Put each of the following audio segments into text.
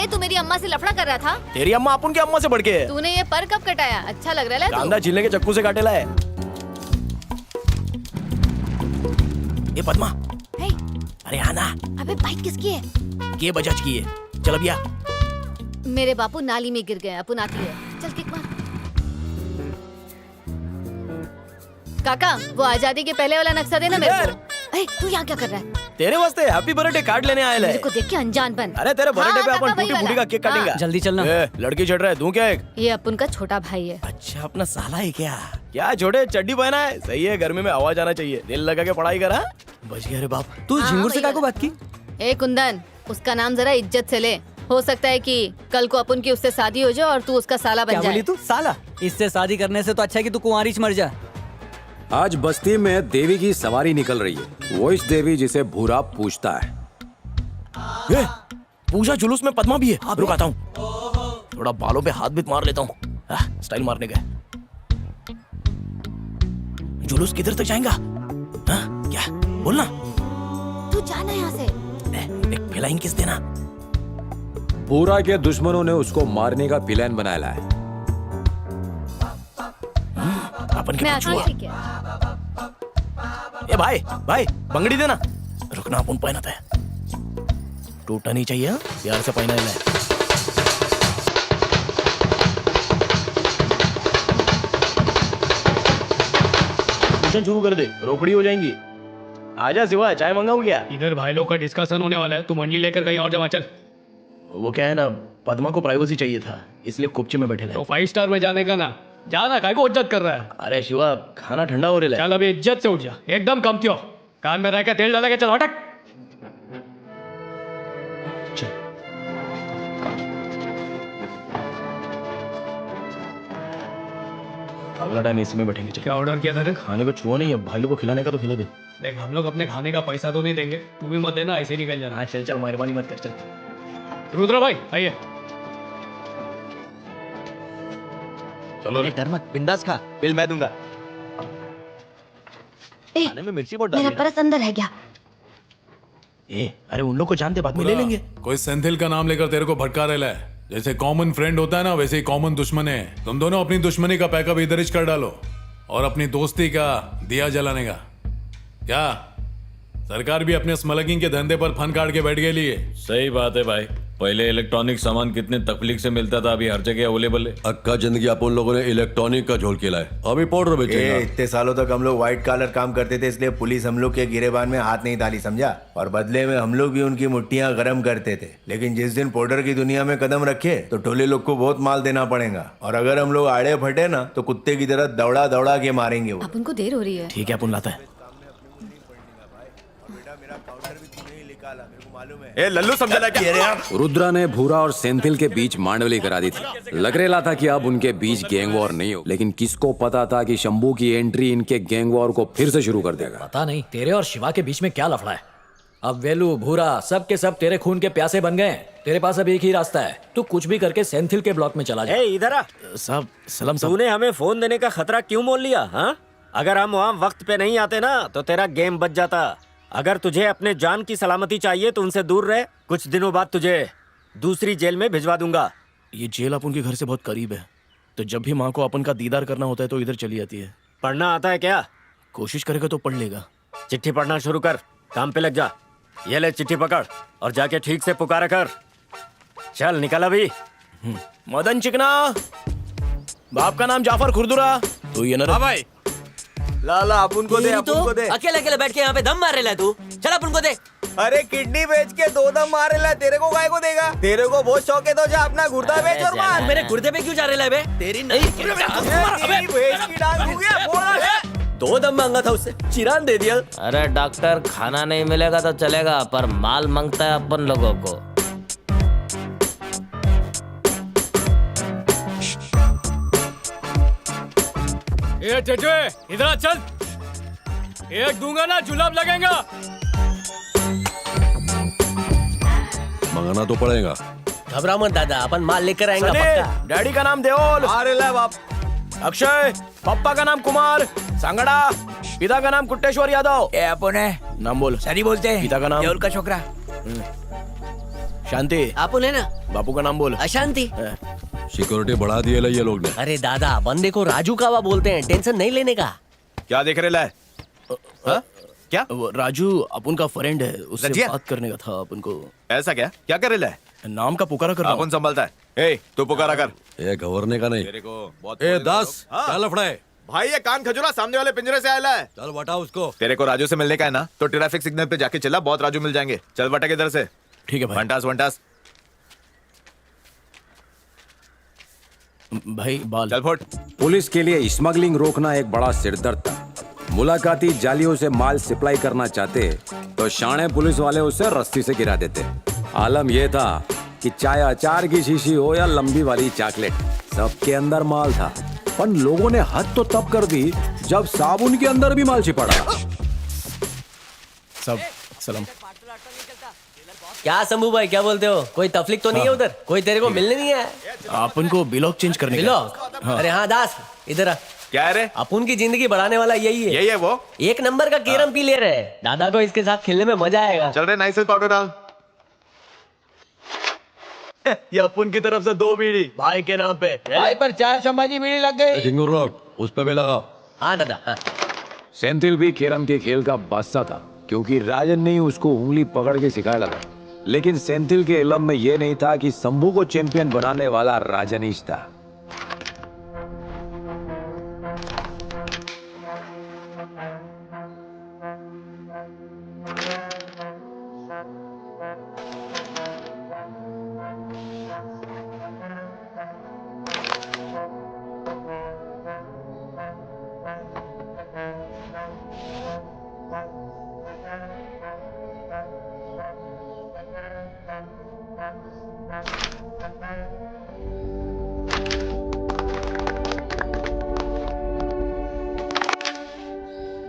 तू मेरी अम्मा से लफड़ा कर रहा था? तेरी अम्मा अपन की अम्मा से बढ़ के है। तूने ये पर कब कटाया? अच्छा लग रहा है तू। कांदा छीलने के चक्कू से काटेला है। ये पद्मा, हे, अरे आना। अबे बाइक किसकी है? ये बजाज की है। चल अब या। मेरे बापू नाली में गिर गए, अपन आती है। चल किक मार। काका, वो आजादी के पहले वाला नक्शा देना मेरे को। ए, तू यहाँ क्या कर रहा है? तेरे वास्ते हैप्पी बर्थडे कार्ड लेने आए मेरे को देख के अनजान बन। अरे तेरे बर्थडे पे हाँ, अपन काका, टूटी वही फूटी का वाला। केक काटेंगे। हाँ। जल्दी चलना। लड़की चढ़ रहा है, दूं क्या एक? ये अपन का छोटा भाई है। अच्छा, अपना साला है क्या? क्या छोटे चड्डी पहना है? सही है, गर्मी में आवाज आना चाहिए। दिल लगा के पढ़ाई करा। बच गया रे बाप। तू हाँ, झिंगुर से वही काको वाला। बात की? ए कुंदन, उसका नाम जरा इज्जत से ले। हो सकता है कि कल को अपन की उससे शादी हो जाए और तू उसका साला क्या बन जाए। बोली तू? साला? इससे शादी करने से तो अच्छा है कि तू कुंवारी च मर जा। आज बस्ती में देवी की सवारी निकल रही है। वो इस देवी जिसे भूरा पूछता है। ए, पूजा जुलूस में पद्मा भी है। रुक आता हूँ। थोड़ा बालों पे हाथ भी मार लेता हूँ। स्टाइल मारने का। जुलूस किधर तक जाएगा? क्या बोलना? तू जाना यहाँ से। एक फ्लाइंग किस देना। भूरा के दुश्मनों ने उसको मारने का प्लान बनाया है। अपन के मैं पछुआ। ठीक है। ए भाई, भाई बंगड़ी देना। रुकना, अपन पहनता है। टूटना नहीं चाहिए। प्यार से पहना है। मिशन शुरू कर दे, रोकड़ी हो जाएंगी। आजा शिवा, चाय मंगाऊं क्या? इधर भाई लोग का डिस्कशन होने वाला है। तू मंडी लेकर कहीं और जमा चल। वो क्या है ना, पद्मा को प्राइवेसी चाहिए था, इसलिए कुपचे में बैठे तो थे। 5 स्टार में जाने का ना। जाना, काय को इज्जत कर रहा है? अरे शिवा, खाना ठंडा हो रहा है। चल अभी इज्जत से उठ जा। एकदम कमती हो। कान में रह के तेल डाला के चल हटक। चल। अगला टाइम इसी में बैठेंगे। चल। क्या ऑर्डर किया था रे? खाने को छुआ नहीं है, भाई लोग को खिलाने का तो खिला दे। देख, हम लोग अपने खाने का पैसा तो नहीं देंगे। तू भी मत देना, ऐसे निकल जाना। हाँ चल चल, मेहरबानी मत कर। चल रुद्र भाई आइए। चलो रे। डर मत, बिंदास खा, बिल मैं दूंगा। ए, खाने में मिर्ची बहुत मेरा डाली है। पर्स अंदर है क्या? ए, अरे उन लोग को जानते, बाद में ले लेंगे। कोई सेंथिल का नाम लेकर तेरे को भटका रहा है। जैसे कॉमन फ्रेंड होता है ना, वैसे ही कॉमन दुश्मन है। तुम दोनों अपनी दुश्मनी का पैकअप इधर ही कर डालो और अपनी दोस्ती का दिया जलाने का। क्या सरकार भी अपने स्मगलिंग के धंधे पर फन काट के बैठ गई है? सही बात है भाई। पहले इलेक्ट्रॉनिक सामान कितने तकलीफ से मिलता था, अभी हर जगह अवेलेबल है। अक्का जिंदगी अपन लोगों ने इलेक्ट्रॉनिक का झोल खेला है। अभी पाउडर बेचेगा। इतने सालों तक हम लोग व्हाइट कॉलर काम करते थे, इसलिए पुलिस हम लोग के गिरेबान में हाथ नहीं डाली, समझा? और बदले में हम लोग भी उनकी मुट्ठियां गर्म करते थे। लेकिन जिस दिन पाउडर की दुनिया में कदम रखे तो टोले लोग को बहुत माल देना पड़ेगा। और अगर हम लोग आड़े फटे ना तो कुत्ते की तरह दौड़ा दौड़ा के मारेंगे वो। अपन को देर हो रही है। ठीक है, अपन लाता है। ए लल्लू समझा क्या? रुद्रा ने भूरा और सेंथिल के बीच मांडवली करा दी थी। लग रहा था कि अब उनके बीच गैंग वॉर नहीं हो, लेकिन किसको पता था कि शंभू की एंट्री इनके गैंग वॉर को फिर से शुरू कर देगा। पता नहीं तेरे और शिवा के बीच में क्या लफड़ा है। अब वेलू भूरा सब के सब तेरे खून के प्यासे बन गए। तेरे पास अब एक ही रास्ता है, तू कुछ भी करके सेंथिल के ब्लॉक में चला जा। इधर आ। साहब सलाम साहब। तूने हमें फोन देने का खतरा क्यों मोल लिया? हाँ, अगर हम वहाँ वक्त पे नहीं आते ना तो तेरा गेम बच जाता। अगर तुझे अपने जान की सलामती चाहिए तो उनसे दूर रह। कुछ दिनों बाद तुझे दूसरी जेल में भिजवा दूंगा। ये जेल अपन के घर से बहुत करीब है, तो जब भी माँ को अपन का दीदार करना होता है तो इधर चली जाती है। पढ़ना आता है क्या? कोशिश करेगा तो पढ़ लेगा। चिट्ठी पढ़ना शुरू कर, काम पे लग जा। ये ले चिट्ठी पकड़ और जाके ठीक से पुकारा कर। चल निकल अभी। मदन चिकना, बाप का नाम जाफर खुरदुरा। तो ये ना भाई लाला अपन को दे, अपन को दे। अकेले अकेले बैठ के यहाँ पे दम मार रहा है तू। चल अपन को दे। अरे किडनी बेच के 2 दम मारे ला, तेरे को काय को देगा? तेरे को बहुत शौक है तो जा अपना गुर्दा बेच और मार। मेरे गुर्दे पे क्यों जा रहा है बे? तेरी नहीं। तेरी भैंस की डांग हो गया, फोड़। 2 दम मांगा था उससे, चिरान दे दिया। अरे डॉक्टर, खाना नहीं मिलेगा तो चलेगा, पर माल मांगता है अपन लोगों को। ए चचे, इधर आ चल। एक दूंगा ना जुलाब लगेगा। मंगाना तो पड़ेगा। घबरा मत दादा, अपन माल लेकर आएंगे पक्का। डैडी का नाम देओल। अरे ला बाप। अक्षय, पापा का नाम कुमार सांगड़ा, पिता का नाम कुट्टेश्वर यादव। ए अपन है नाम बोल। सही बोलते हैं। पिता का नाम देओल का छोकरा। शांति, आपण है ना बापू का नाम बोल। अशांति। सिक्योरिटी बढ़ा दिए ये लोग ने। अरे दादा, बंदे को राजू कावा बोलते हैं, टेंशन नहीं लेने का। क्या देख रहे है? हाँ? क्या? वो राजू अपन का फ्रेंड है, उससे रजिया? बात करने का था अपन को। ऐसा क्या? क्या कर रहे है? नाम का पुकारा कर रहा हूँ। अपन संभालता है। ए, तू पुकारा कर। ये घबरने का नहीं। तेरे को बहुत ए दास, हाँ। क्या लफड़ा है? भाई ये कान खजूरा सामने वाले पिंजरे से आया है। चल बटा उसको। तेरे को राजू से मिलने का है ना, तो ट्रैफिक सिग्नल पे जाके चला, बहुत राजू मिल जाएंगे। चल बटा किधर से। ठीक है भाई। वंटास वंटास भाई बाल। चल फोट। पुलिस के लिए स्मगलिंग रोकना एक बड़ा सिरदर्द था। मुलाकाती जालियों से माल सप्लाई करना चाहते तो शाणे पुलिस वाले उसे रस्सी से गिरा देते। आलम यह था कि चाहे अचार की शीशी हो या लंबी वाली चॉकलेट, सबके अंदर माल था। पर लोगों ने हद तो तब कर दी जब साबुन के अंदर भी माल छिपा रहा। सब सलाम। क्या शंभू भाई, क्या बोलते हो? कोई तफलीक तो नहीं है उधर? कोई तेरे को मिलने नहीं है? अपन को बिलॉक चेंज करने का। बिलॉक? अरे हाँ दास, इधर आ। क्या है रे? अपुन की जिंदगी बढ़ाने वाला यही है। यही है वो। एक नंबर का कैरम प्लेयर है। दादा को इसके साथ खेलने में मजा आएगा। चल रहे नाइस पाउडर डाल। ये अपन की तरफ से 2 बीड़ी भाई के नाम पे। भाई पर 4 संभाजी बीड़ी लग गई। झिंगुर रोक, उस पे भी लगाओ। हाँ दादा, हाँ। सेंथिल भी केरम के खेल का बादशाह था, क्योंकि राजन ने ही उसको उंगली पकड़ के सिखाया था। लेकिन सेंथिल के इल्म में यह नहीं था कि शंभू को चैंपियन बनाने वाला राजनीश था।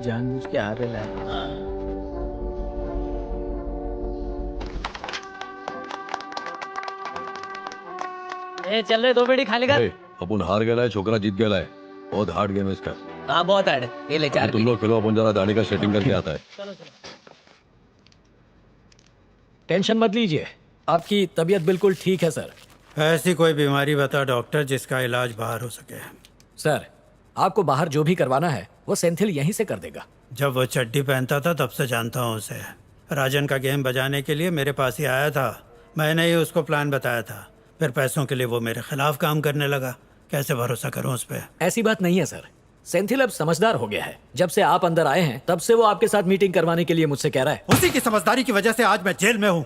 जानबूझ के आ रहा है। चल रहे 2 बीड़ी खा लेगा। ए, अपन हार गया है, छोकरा जीत गया है। बहुत हार्ड गेम है इसका। हाँ बहुत हार्ड है। ये ले 4 तुम लोग खेलो, अपन जरा दाढ़ी का सेटिंग करके आता है। टेंशन मत लीजिए, आपकी तबीयत बिल्कुल ठीक है सर। ऐसी कोई बीमारी बता डॉक्टर जिसका इलाज बाहर हो सके। सर, आपको बाहर जो भी करवाना है वो सेंथिल यहीं से कर देगा। जब वो चड्डी पहनता था तब से जानता हूँ उसे। राजन का गेम बजाने के लिए मेरे पास ही आया था। मैंने ही उसको प्लान बताया था। फिर पैसों के लिए वो मेरे खिलाफ काम करने लगा। कैसे भरोसा करूं उस पर? ऐसी बात नहीं है सर, सेंथिल अब समझदार हो गया है। जब से आप अंदर आए हैं तब से वो आपके साथ मीटिंग करवाने के लिए मुझसे कह रहा है। उसी की समझदारी की वजह से आज मैं जेल में हूँ।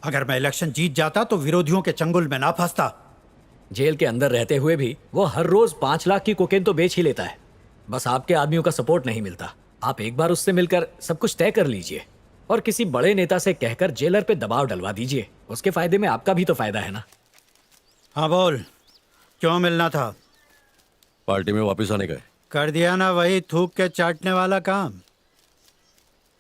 अगर मैं इलेक्शन जीत जाता तो विरोधियों के चंगुल में ना फंसता। जेल के अंदर रहते हुए भी वो हर रोज 5 लाख की कोकेन तो बेच ही लेता है। बस आपके आदमियों का सपोर्ट नहीं मिलता। आप एक बार उससे मिलकर सब कुछ तय कर लीजिए और किसी बड़े नेता से कहकर जेलर पे दबाव डलवा दीजिए। उसके फायदे में आपका भी तो फायदा है ना। हाँ बोल, क्यों मिलना था? पार्टी में वापस आने का है। कर दिया ना वही थूक के चाटने वाला काम।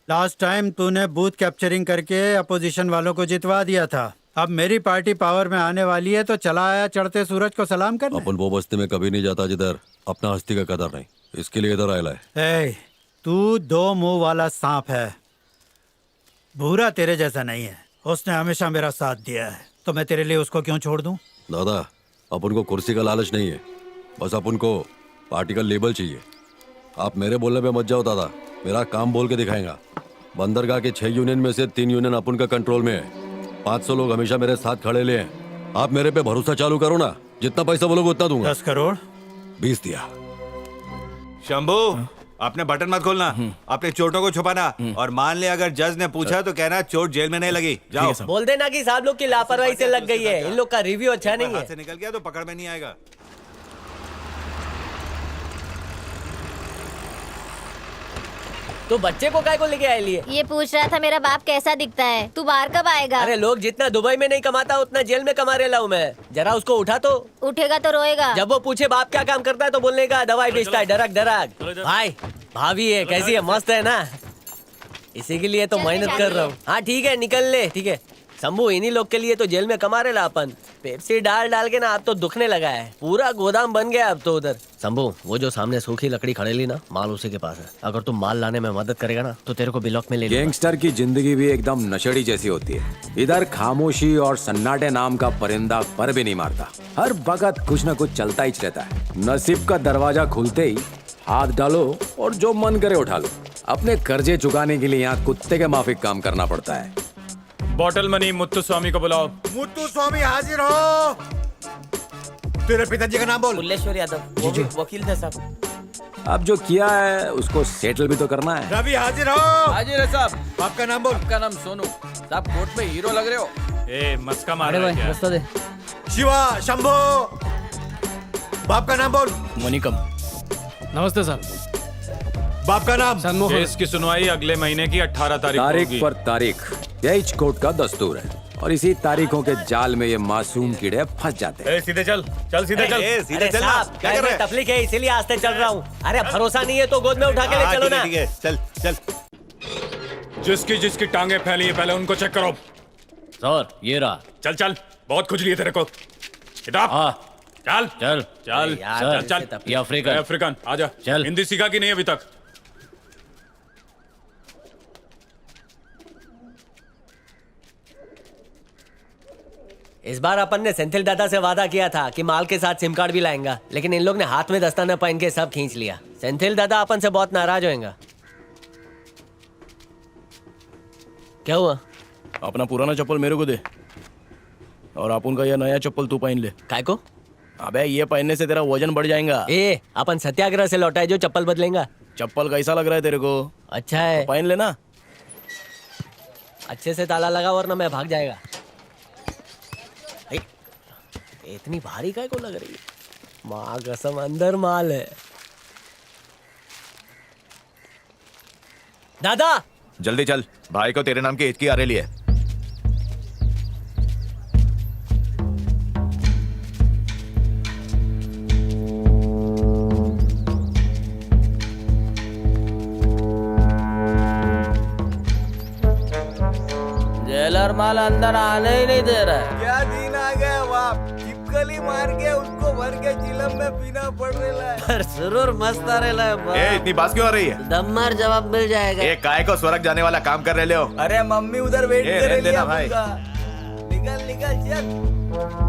लास्ट टाइम तूने बूथ कैप्चरिंग करके अपोजिशन वालों को जितवा दिया था। अब मेरी पार्टी पावर में आने वाली है तो चला आया चढ़ते सूरज को सलाम करने। अपन वो बस्ती में कभी नहीं जाता जिधर अपना हस्ती का कदर नहीं। इसके लिए इधर आया है। तू 2 मुंह वाला सांप है। भूरा तेरे जैसा नहीं है। उसने हमेशा मेरा साथ दिया है, तो मैं तेरे लिए उसको क्यों छोड़ दूं? दादा, अपन को कुर्सी का लालच नहीं है, बस अपन को पार्टी का लेबल चाहिए। आप मेरे बोलने पे मत जाओ दादा, मेरा काम बोल के दिखाएगा। बंदरगाह के 6 यूनियन में से 3 यूनियन अपन का कंट्रोल में है। 500 लोग हमेशा मेरे साथ खड़े ले हैं। आप मेरे पे भरोसा चालू करो ना, जितना पैसा बोलोगे उतना दूंगा। 10 करोड़ 20 दिया। शंभू, आपने बटन मत खोलना, अपने चोटों को छुपाना। और मान ले अगर जज ने पूछा तो कहना चोट जेल में नहीं लगी। जाओ। बोल देना कि साहब लोग की लापरवाही से लग गई है। इन लोग का रिव्यू अच्छा नहीं हाथ है। से निकल गया तो पकड़ में नहीं आएगा। तो बच्चे को काय को लेके आए लिए? ये पूछ रहा था मेरा बाप कैसा दिखता है। तू बाहर कब आएगा? अरे लोग जितना दुबई में नहीं कमाता उतना जेल में कमा रहा हूँ मैं। जरा उसको उठा तो। उठेगा तो रोएगा। जब वो पूछे बाप क्या काम करता है तो बोलने का दवाई बेचता है। डरक डरक। भाई भाभी है, कैसी है? मस्त है ना? इसी के लिए तो मेहनत कर रहा हूँ। हाँ ठीक है, निकल ले। ठीक है शंभू इन्हीं लोग के लिए तो जेल में कमा रहे ला अपन। पेप्सी डाल डाल के ना अब तो दुखने लगा है, पूरा गोदाम बन गया अब तो उधर। शंभू वो जो सामने सूखी लकड़ी खड़ेली ना, माल उसी के पास है। अगर तुम माल लाने में मदद करेगा ना तो तेरे को ब्लॉक में ले लूंगा। गैंगस्टर की जिंदगी भी एकदम नशेड़ी जैसी होती है। इधर खामोशी और सन्नाटे नाम का परिंदा पर भी नहीं मारता, हर वक्त कुछ न कुछ चलता ही रहता है। नसीब का दरवाजा खुलते ही हाथ डालो और जो मन करे उठा लो। अपने कर्जे चुकाने के लिए यहाँ कुत्ते के माफिक काम करना पड़ता है। बॉटल मनी मुत्तु स्वामी को बुलाओ। मुत्तु स्वामी हाजिर हो। तेरे पिताजी का नाम बोल। फुल्लेश्वर यादव, वो भी वकील थे साहब। अब जो किया है उसको सेटल भी तो करना है। रवि हाजिर हो। हाजिर है साहब। आपका नाम बोल। आपका नाम सोनू साहब, कोर्ट में हीरो लग रहे हो। ए मस्का मार रहा है क्या? दे। शिवा, शंभू, बाप का नाम बोल। मनिकम। नमस्ते सर। बाप का नाम। केस की सुनवाई अगले महीने की 18 तारीख तारीख पर तारीख, यही कोर्ट का दस्तूर है। और इसी तारीखों के जाल में ये मासूम कीड़े फंस जाते हैं। सीधे चल, चल सीधे चल। अरे साहब क्या कर तफलीक है इसीलिए आस्ते चल रहा हूँ। अरे भरोसा नहीं है तो गोद में उठा के ले चलो ना। चल चल। जिसकी जिसकी टांगे फैली है पहले उनको चेक करो। सर ये रहा। चल चल, बहुत खुजली है तेरे को। किताब चल चल चल यार, चल चल। ये अफ्रीकन। अफ्रीकन आजा। चल। हिंदी सीखा कि नहीं अभी तक? इस बार अपन ने सेंथिल दादा से वादा किया था कि माल के साथ सिम कार्ड भी लाएंगा, लेकिन इन लोग ने हाथ में दस्ताना पहन के सब खींच लिया। सेंथिल दादा अपन से बहुत नाराज होएगा। क्या हुआ? अपना पुराना चप्पल मेरे को दे और अपन का यह नया चप्पल तू पहन ले। काय को? अबे ये पहनने से तेरा वजन बढ़ जाएगा। ए अपन सत्याग्रह से लौटा है जो चप्पल बदलेगा। चप्पल कैसा लग रहा है तेरे को? अच्छा है, पहन लेना। अच्छे से ताला लगा वरना मैं भाग जाएगा। इतनी भारी काय को लग रही है? माँ कसम अंदर माल है। दादा जल्दी चल, भाई को तेरे नाम की ईद की आ रही है। जेलर माल अंदर आने ही नहीं दे रहा है। क्या दिन आ गया बाप, चिपकली मार के उसको भर के चिलम में पीना पड़ रहा है। पर सुरूर मस्त आ रहा है। ए इतनी बात क्यों आ रही है? दम्मार जवाब मिल जाएगा। ए काय को स्वर्ग जाने वाला काम कर रहे हो? अरे मम्मी उधर वेट कर रहने रही है देना भाई। निकल निकल चल।